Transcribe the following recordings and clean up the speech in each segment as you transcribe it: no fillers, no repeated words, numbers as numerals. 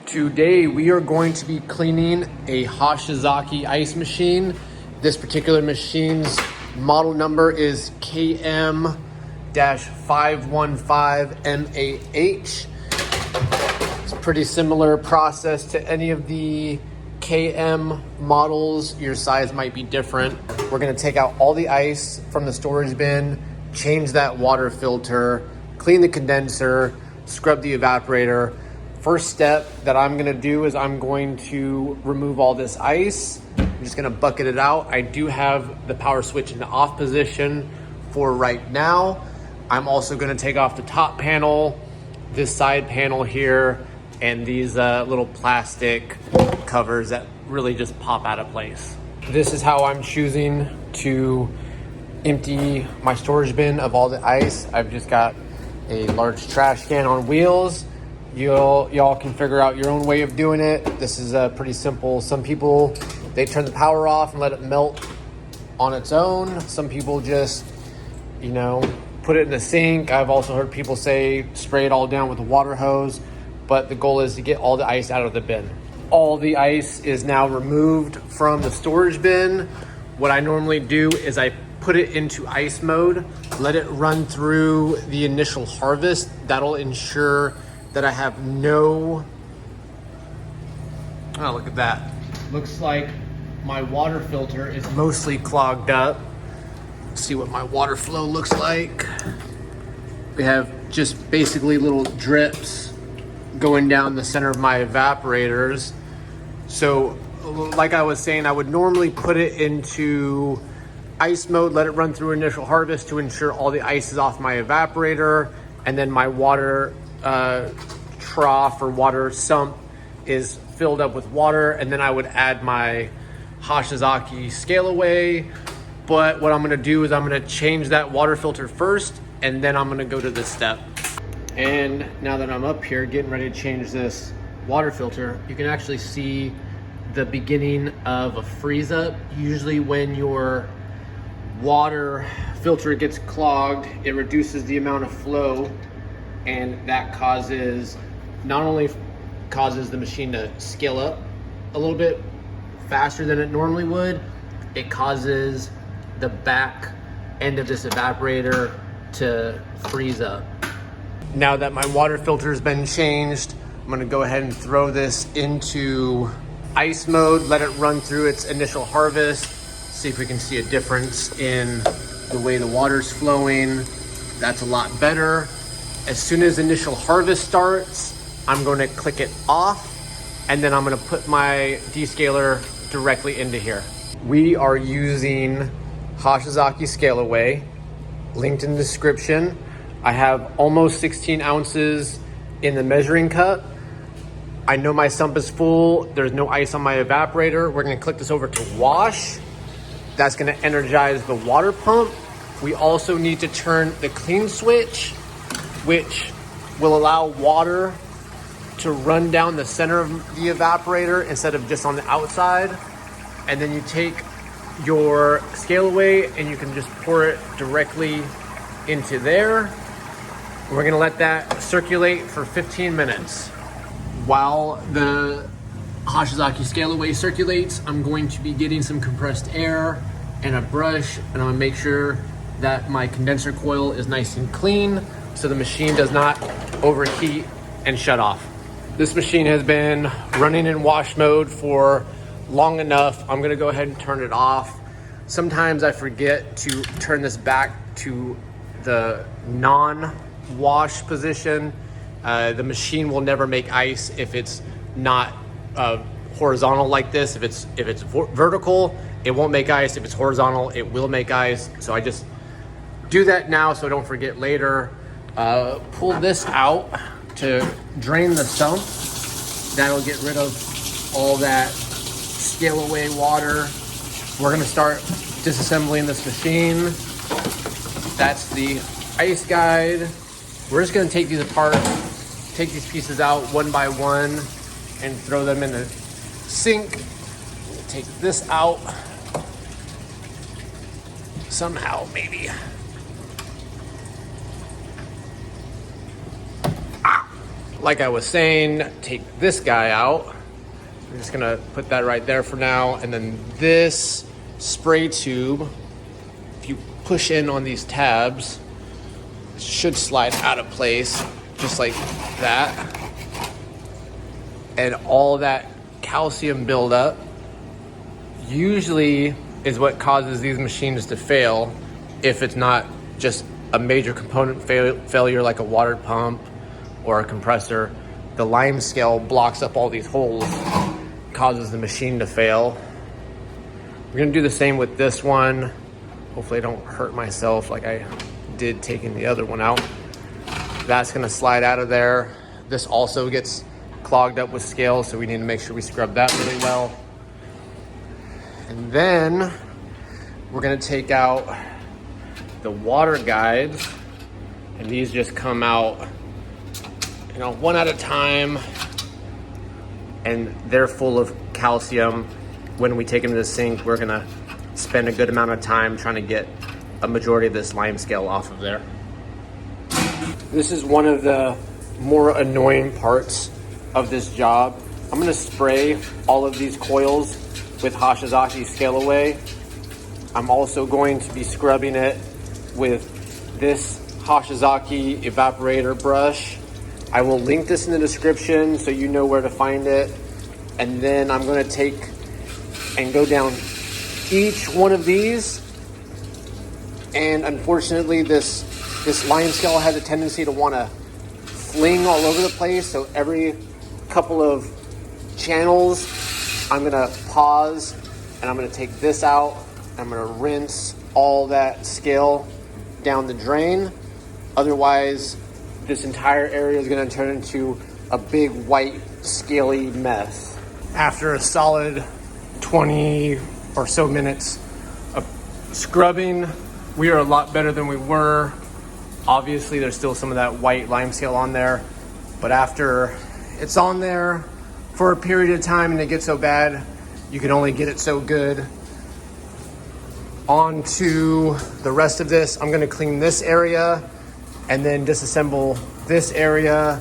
Today we are going to be cleaning a Hoshizaki ice machine. This particular machine's model number is KM-515MAH. It's a pretty similar process to any of the KM models. Your size might be different. We're gonna take out all the ice from the storage bin, change that water filter, clean the condenser, scrub the evaporator. First step that I'm gonna do is I'm going to remove all this ice. I'm just gonna bucket it out. I do have the power switch in the off position for right now. I'm also gonna take off the top panel, this side panel here, and these little plastic covers that really just pop out of place. This is how I'm choosing to empty my storage bin of all the ice. I've just got a large trash can on wheels. Y'all can figure out your own way of doing it. This is pretty simple. Some people, they turn the power off and let it melt on its own. Some people just, put it in the sink. I've also heard people say spray it all down with a water hose, but the goal is to get all the ice out of the bin. All the ice is now removed from the storage bin. What I normally do is I put it into ice mode, let it run through the initial harvest. That'll ensure that I have no, oh, look at that. Looks like my water filter is mostly clogged up. Let's see what my water flow looks like. We have just basically little drips going down the center of my evaporators. So like I was saying, I would normally put it into ice mode, let it run through initial harvest to ensure all the ice is off my evaporator, and then my water trough or water sump is filled up with water, and then I would add my Hoshizaki Scale Away. But what I'm gonna do is I'm gonna change that water filter first, and then I'm gonna go to this step. And now that I'm up here getting ready to change this water filter, you can actually see the beginning of a freeze up. Usually when your water filter gets clogged, it reduces the amount of flow, and that not only causes the machine to scale up a little bit faster than it normally would, it causes the back end of this evaporator to freeze up. Now that my water filter has been changed, I'm gonna go ahead and throw this into ice mode, let it run through its initial harvest, see if we can see a difference in the way the water's flowing. That's a lot better. As soon as initial harvest starts, I'm going to click it off, and then I'm going to put my descaler directly into here. We are using Hoshizaki Scale Away, linked in the description. I have almost 16 ounces in the measuring cup. I know my sump is full. There's no ice on my evaporator. We're going to click this over to wash. That's going to energize the water pump. We also need to turn the clean switch, which will allow water to run down the center of the evaporator instead of just on the outside. And then you take your Scale Away and you can just pour it directly into there. We're gonna let that circulate for 15 minutes. While the Hoshizaki Scale Away circulates, I'm going to be getting some compressed air and a brush, and I'm gonna make sure that my condenser coil is nice and clean so the machine does not overheat and shut off. This machine has been running in wash mode for long enough. I'm gonna go ahead and turn it off. Sometimes I forget to turn this back to the non-wash position. The machine will never make ice if it's not horizontal like this. If it's vertical, it won't make ice. If it's horizontal, it will make ice. So I just do that now so I don't forget later. Pull this out to drain the sump. That'll get rid of all that Scale Away water. We're gonna start disassembling this machine. That's the ice guide. We're just gonna take these apart, take these pieces out one by one and throw them in the sink. Take this out somehow, maybe. like I was saying, take this guy out. I'm just gonna put that right there for now. And then this spray tube, if you push in on these tabs, it should slide out of place just like that. And all that calcium buildup usually is what causes these machines to fail if it's not just a major component failure like a water pump or a compressor. The lime scale blocks up all these holes, causes the machine to fail. We're gonna do the same with this one. Hopefully I don't hurt myself like I did taking the other one out. That's gonna slide out of there. This also gets clogged up with scale, so we need to make sure we scrub that really well. And then we're gonna take out the water guides, and these just come out, you know, one at a time, and they're full of calcium. When we take them to the sink, we're gonna spend a good amount of time trying to get a majority of this lime scale off of there. This is one of the more annoying parts of this job. I'm gonna spray all of these coils with Hoshizaki Scale Away. I'm also going to be scrubbing it with this Hoshizaki evaporator brush. I will link this in the description so you know where to find it. And then I'm gonna take and go down each one of these. And unfortunately, this lime scale has a tendency to wanna fling all over the place. So every couple of channels, I'm gonna pause and I'm gonna take this out. I'm gonna rinse all that scale down the drain. Otherwise, this entire area is gonna turn into a big white scaly mess. After a solid 20 or so minutes of scrubbing, we are a lot better than we were. Obviously, there's still some of that white lime scale on there, but after it's on there for a period of time and it gets so bad, you can only get it so good. On to the rest of this. I'm gonna clean this area and then disassemble this area.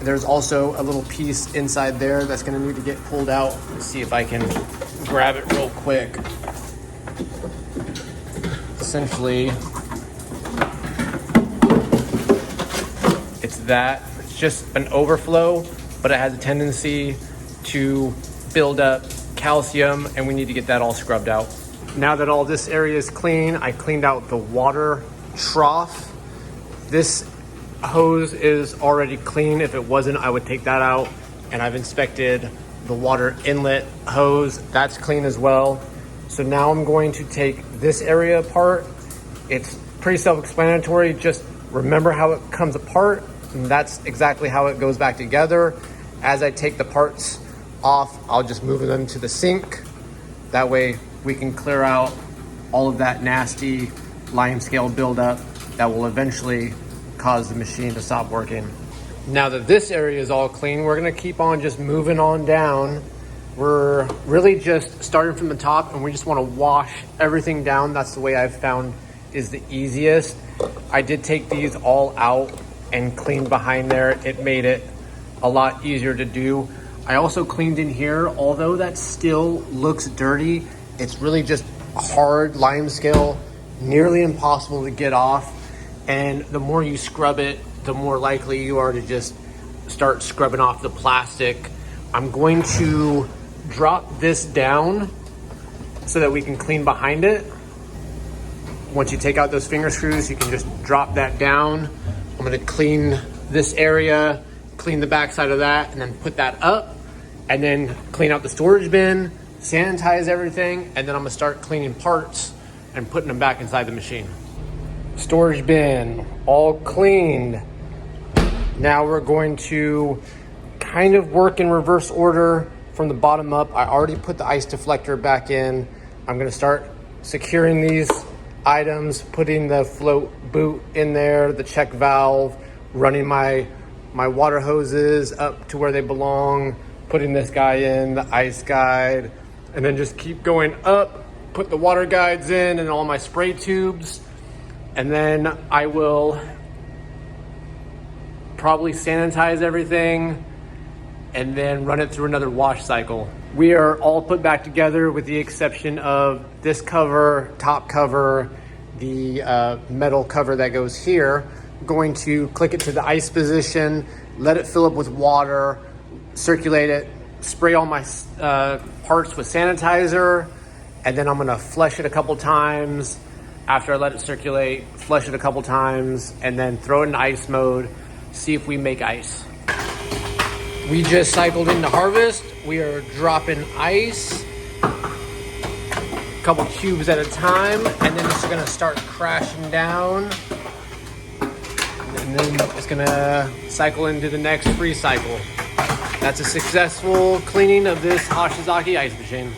There's also a little piece inside there that's gonna need to get pulled out. Let's see if I can grab it real quick. Essentially, it's just an overflow, but it has a tendency to build up calcium, and we need to get that all scrubbed out. Now that all this area is clean, I cleaned out the water trough. This hose is already clean. If it wasn't, I would take that out. And I've inspected the water inlet hose. That's clean as well. So now I'm going to take this area apart. It's pretty self-explanatory. Just remember how it comes apart, and that's exactly how it goes back together. As I take the parts off, I'll just move them to the sink. That way we can clear out all of that nasty lime scale buildup that will eventually cause the machine to stop working. Now that this area is all clean, we're gonna keep on just moving on down. We're really just starting from the top, and we just wanna wash everything down. That's the way I've found is the easiest. I did take these all out and clean behind there. It made it a lot easier to do. I also cleaned in here, although that still looks dirty. It's really just hard lime scale, nearly impossible to get off. And the more you scrub it, the more likely you are to just start scrubbing off the plastic. I'm going to drop this down so that we can clean behind it. Once you take out those finger screws, you can just drop that down. I'm gonna clean this area, clean the back side of that, and then put that up, and then clean out the storage bin, sanitize everything, and then I'm gonna start cleaning parts and putting them back inside the machine. Storage bin, all cleaned. Now we're going to kind of work in reverse order from the bottom up. I already put the ice deflector back in. I'm gonna start securing these items, putting the float boot in there, the check valve, running my water hoses up to where they belong, putting this guy in, the ice guide, and then just keep going up, put the water guides in and all my spray tubes. And then I will probably sanitize everything, and then run it through another wash cycle. We are all put back together with the exception of this cover, top cover, the metal cover that goes here. I'm going to click it to the ice position, let it fill up with water, circulate it, spray all my parts with sanitizer, and then I'm gonna flush it a couple times. After I let it circulate, flush it a couple times, and then throw it in ice mode, see if we make ice. We just cycled into harvest. We are dropping ice, a couple cubes at a time, and then it's gonna start crashing down. And then it's gonna cycle into the next free cycle. That's a successful cleaning of this Hoshizaki ice machine.